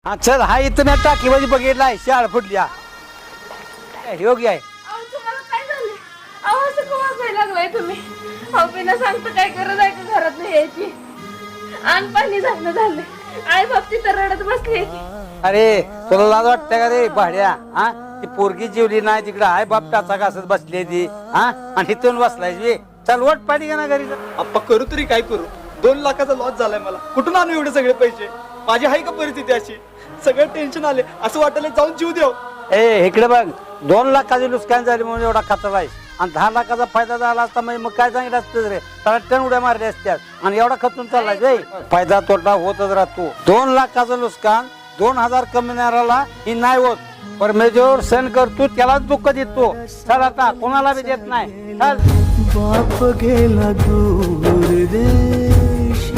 हा चल हा इथं मी टाकी मध्ये बघितलाय शाळ फुटल्या योग्य आहे. तुम्हाला काय झालं? अहो असं का वाजायला लागलाय तुम्ही? अहो बिना सांगता काय गरज आहे का घरात नाही यायची? अंग पाणी झालं. आई बाबती तर रडत बसली. अरे तुला लाज वाटते का रे भाड्या? हा ती पोरगी जेवली नाही तिकडे आई बाप टाचा घासत बसली ती हा आणि इथून बसलाय चल वट पाणी का ना घरी. आप्पा करू तरी काय करू? 2 लाखाचा लॉस झालाय मला. कुठून आणू एवढे सगळे पैसे? माझी आहे का परिस्थिती अशी? सगळं टेन्शन आले, असं वाटायला जाऊन जीव देव. ए इकडे बघ 2 लाखाची नुकसान झाली म्हणून एवढा खर्च आहे आणि 10 लाखाचा फायदा झाला असता म्हणजे मग काय सांगितलं असतं रे? त्याला टन उड्या मारल्या असत्यात आणि एवढा खर्चून चाललाय फायदा तोटा होतच राहतो. 2 लाखाचं नुकसान 2000 कमविणाऱ्याला ही नाही होत. परमेश्वर सण करतो त्यालाच दुःख देतो. चल आता कोणाला बी देत नाही. चल बाप गेला दूर देशी